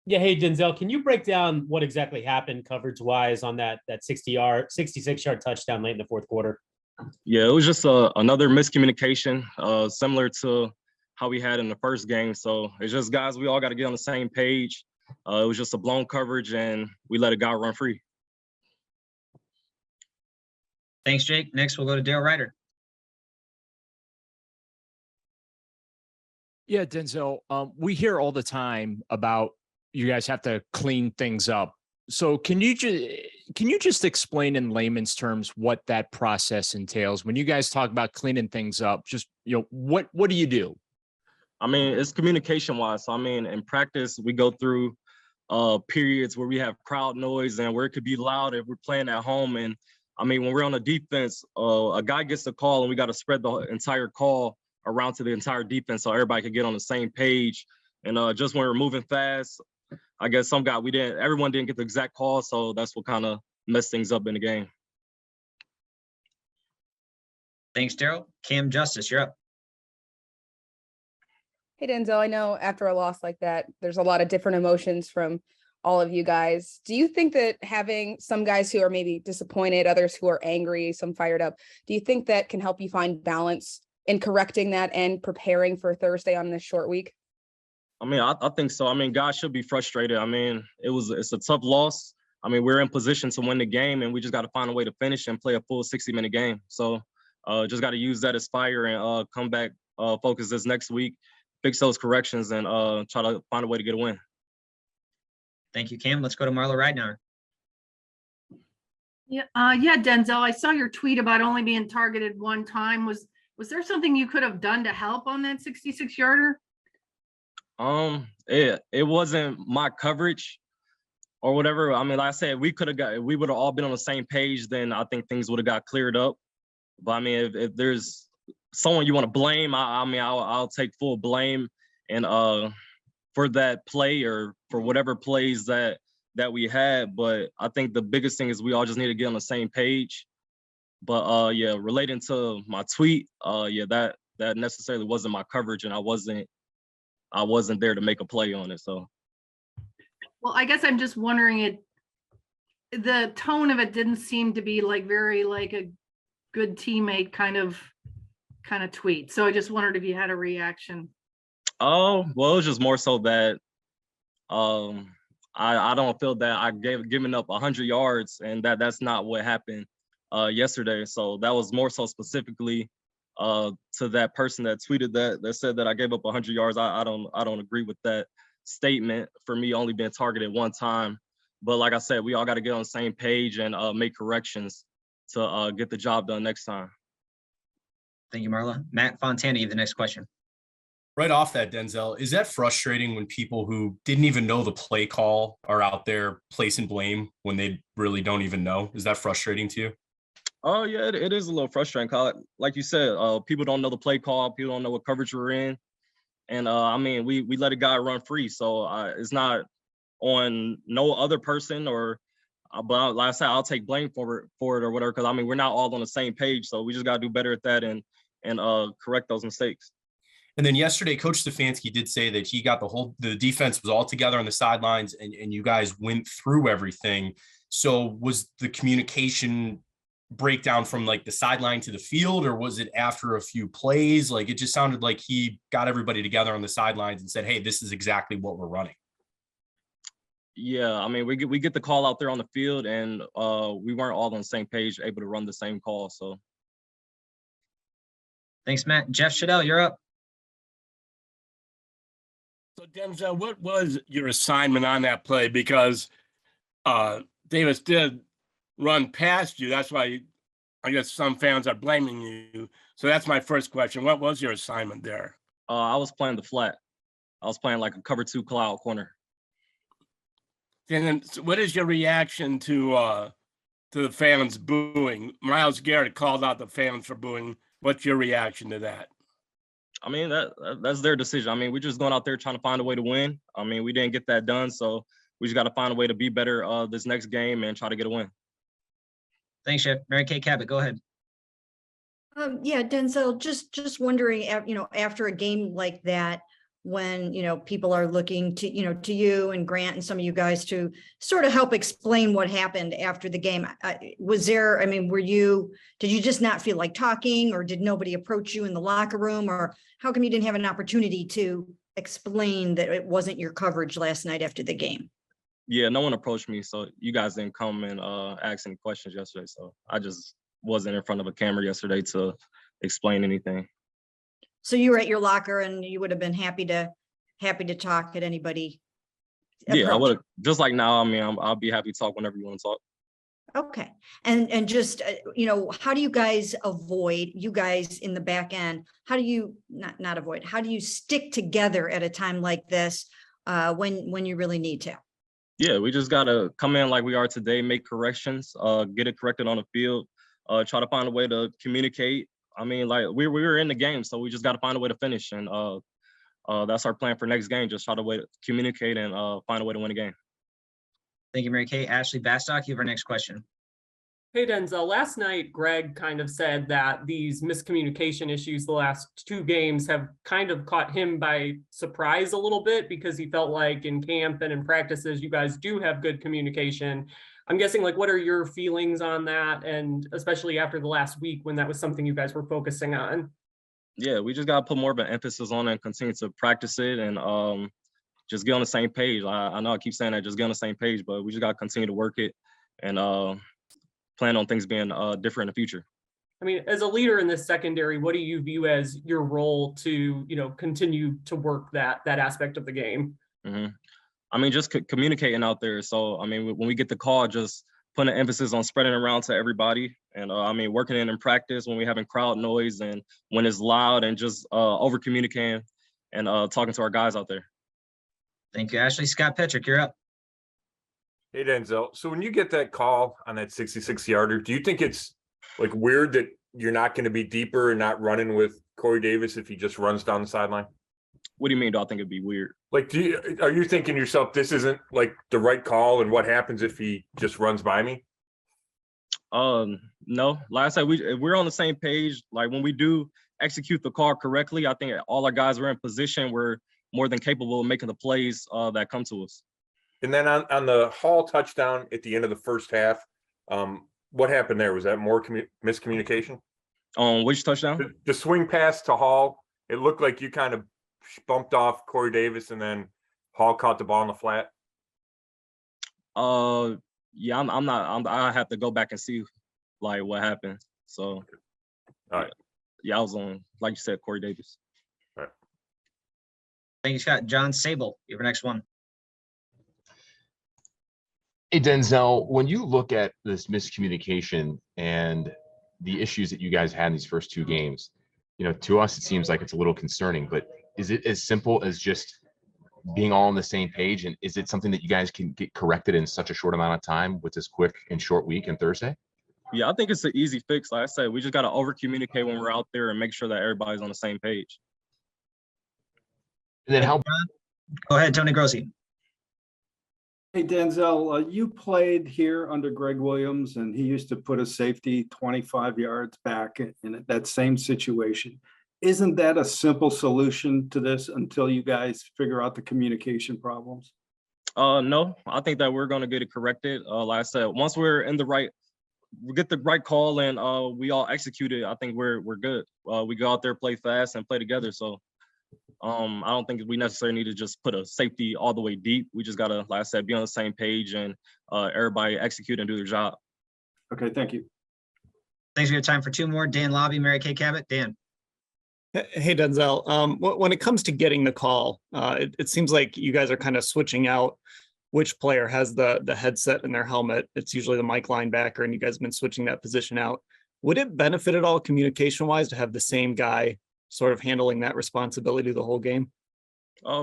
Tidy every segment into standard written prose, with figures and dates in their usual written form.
Yeah, hey Denzel, can you break down what exactly happened coverage wise on that 66-yard touchdown late in the fourth quarter? Yeah, it was just another miscommunication, similar to how we had in the first game. So it's just guys, we all got to get on the same page. It was just a blown coverage, and we let a guy run free. Thanks, Jake. Next, we'll go to Dale Ryder. Yeah, Denzel, we hear all the time about you guys have to clean things up. So can you just explain in layman's terms what that process entails when you guys talk about cleaning things up? Just what do you do? I mean, it's communication wise. So I mean, in practice, we go through periods where we have crowd noise and where it could be loud if we're playing at home. And I mean, when we're on a defense, a guy gets the call and we got to spread the entire call around to the entire defense so everybody could get on the same page. And just when we're moving fast, I guess everyone didn't get the exact call, so that's what kind of messed things up in the game. Thanks, Daryl. Cam Justice, you're up. Hey, Denzel, I know after a loss like that, there's a lot of different emotions from all of you guys. Do you think that having some guys who are maybe disappointed, others who are angry, some fired up, do you think that can help you find balance in correcting that and preparing for Thursday on this short week? I mean, I think so. I mean, guys should be frustrated. I mean, it's a tough loss. I mean, we're in position to win the game, and we just got to find a way to finish and play a full 60-minute game. So just got to use that as fire and come back, focus this next week, fix those corrections, and try to find a way to get a win. Thank you, Cam. Let's go to Marla Ridenour. Yeah, Denzel, I saw your tweet about only being targeted one time. Was there something you could have done to help on that 66-yarder? It wasn't my coverage or whatever. I mean, like I said, we would have all been on the same page, then I think things would have got cleared up. But I mean, if there's someone you want to blame, I'll take full blame and for that play or for whatever plays that we had. But I think the biggest thing is we all just need to get on the same page. But yeah, relating to my tweet, that necessarily wasn't my coverage, and I wasn't there to make a play on it. So, well, I guess I'm just wondering, the tone of it didn't seem to be very like a good teammate kind of tweet. So I just wondered if you had a reaction. Oh, well, it was just more so that I don't feel that I giving up 100 yards, and that's not what happened yesterday. So that was more so specifically to that person that tweeted that said that I gave up 100 yards. I don't agree with that statement for me only being targeted one time. But like I said, we all got to get on the same page and make corrections to get the job done next time. Thank you, Marla. Matt Fontana, you have the next question. Right off that, Denzel, is that frustrating when people who didn't even know the play call are out there placing blame when they really don't even know? Is that frustrating to you? Oh, yeah, it is a little frustrating. Like you said, people don't know the play call. People don't know what coverage we're in. And, I mean, we let a guy run free. So it's not on no other person but like I said, I'll take blame for it or whatever, because, I mean, we're not all on the same page. So we just got to do better at that and correct those mistakes. And then yesterday, Coach Stefanski did say that he got the defense was all together on the sidelines and you guys went through everything. So was the communication breakdown from the sideline to the field, or was it after a few plays? It just sounded like he got everybody together on the sidelines and said, hey, this is exactly what we're running. Yeah, I mean, we get the call out there on the field, and we weren't all on the same page, able to run the same call. So thanks, Matt. Jeff Shadell, you're up. So, Denzel, what was your assignment on that play? Because Davis did run past you. That's why I guess some fans are blaming you. So that's my first question. What was your assignment there? I was playing the flat. I was playing like a cover 2 cloud corner. And then what is your reaction to the fans booing? Myles Garrett called out the fans for booing. What's your reaction to that? I mean, that's their decision. I mean, we're just going out there trying to find a way to win. I mean, we didn't get that done, so we just got to find a way to be better this next game and try to get a win. Thanks, Chef. Mary Kay Cabot, go ahead. Yeah, Denzel, just wondering, after a game like that, when, people are looking to, to you and Grant and some of you guys to sort of help explain what happened after the game. Did you just not feel like talking, or did nobody approach you in the locker room, or how come you didn't have an opportunity to explain that it wasn't your coverage last night after the game? Yeah, no one approached me, so you guys didn't come and ask any questions yesterday. So I just wasn't in front of a camera yesterday to explain anything. So you were at your locker and you would have been happy to talk at anybody. Yeah, I would have, just like now. I mean, I'll be happy to talk whenever you want to talk. Okay. And just, how do you guys avoid, you guys in the back end, how do you not avoid, how do you stick together at a time like this when you really need to? Yeah, we just got to come in like we are today, make corrections, get it corrected on the field, try to find a way to communicate. I mean, like we were in the game, so we just got to find a way to finish. And that's our plan for next game. Just try to communicate and find a way to win a game. Thank you, Mary Kay. Ashley Bastock, you have our next question. Hey, Denzel, last night, Greg kind of said that these miscommunication issues the last 2 games have kind of caught him by surprise a little bit, because he felt like in camp and in practices, you guys do have good communication. I'm guessing, like, what are your feelings on that? And especially after the last week when that was something you guys were focusing on. Yeah, we just got to put more of an emphasis on it and continue to practice it and just get on the same page. I know I keep saying that, just get on the same page, but we just got to continue to work it and plan on things being different in the future. I mean, as a leader in this secondary, what do you view as your role to, continue to work that aspect of the game? Mm-hmm. I mean, just communicating out there. So, I mean, when we get the call, just putting an emphasis on spreading it around to everybody. And I mean, working in practice when we're having crowd noise and when it's loud, and just over communicating and talking to our guys out there. Thank you, Ashley. Scott Petrick, you're up. Hey, Denzel. So when you get that call on that 66-yarder, do you think it's like weird that you're not going to be deeper and not running with Corey Davis if he just runs down the sideline? What do you mean? Do I think it'd be weird? Like, are you thinking to yourself, this isn't like the right call, and what happens if he just runs by me? No. Like I said, we're on the same page. Like, when we do execute the call correctly, I think all our guys are in position. We're more than capable of making the plays that come to us. And then on the Hall touchdown at the end of the first half, what happened there? Was that more miscommunication? On which touchdown? The swing pass to Hall. It looked like you kind of bumped off Corey Davis, and then Hall caught the ball in the flat. Yeah, I have to go back and see like what happened. So, all right. Yeah, I was on, like you said, Corey Davis. All right. Thank you, Scott. John Sable, you have our next one. Hey, Denzel, when you look at this miscommunication and the issues that you guys had in these first 2 games, to us, it seems like it's a little concerning, but is it as simple as just being all on the same page? And is it something that you guys can get corrected in such a short amount of time with this quick and short week and Thursday? Yeah, I think it's an easy fix. Like I said, we just got to over communicate when we're out there and make sure that everybody's on the same page. And then Go ahead, Tony Grossi. Hey, Denzel, you played here under Greg Williams, and he used to put a safety 25 yards back in that same situation. Isn't that a simple solution to this until you guys figure out the communication problems? No, I think that we're going to get it corrected. Like I said, once we're in we get the right call and we all execute it, I think we're good. We go out there, play fast, and play together. So I don't think we necessarily need to just put a safety all the way deep. We just got to, like I said, be on the same page and everybody execute and do their job. Okay, thank you. Thanks. We have time for 2 more. Dan Lobby, Mary Kay Cabot. Dan. Hey, Denzel, when it comes to getting the call, it seems like you guys are kind of switching out which player has the headset in their helmet. It's usually the Mike linebacker, and you guys have been switching that position out. Would it benefit at all communication-wise to have the same guy sort of handling that responsibility the whole game?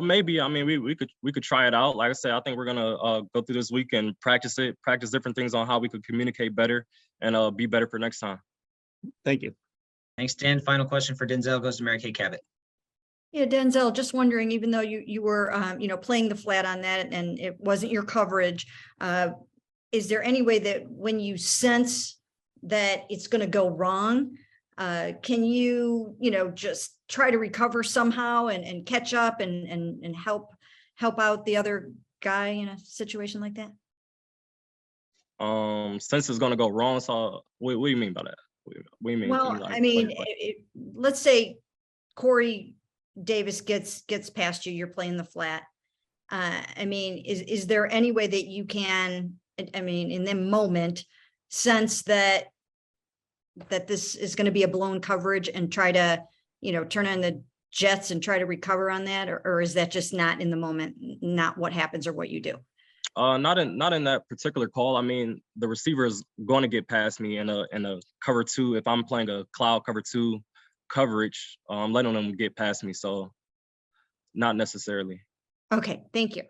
Maybe. I mean, we could try it out. Like I said, I think we're gonna go through this week and practice different things on how we could communicate better and be better for next time. Thank you. Thanks, Dan. Final question for Denzel goes to Mary Kay Cabot. Yeah, Denzel, just wondering, even though you were, playing the flat on that and it wasn't your coverage, is there any way that when you sense that it's going to go wrong, Can you, just try to recover somehow and catch up and help out the other guy in a situation like that? Since it's gonna go wrong, so what do you mean by that? What do you mean? Well, Like, I mean, like- let's say Corey Davis gets past you, you're playing the flat. I mean, is there any way that you can, I mean, in the moment, sense that this is going to be a blown coverage and try to, turn on the jets and try to recover on that? Or is that just not in the moment, not what happens or what you do? Not in that particular call. I mean, the receiver is going to get past me in a cover two. If I'm playing a cloud cover two coverage, I'm letting them get past me. So not necessarily. Okay, thank you.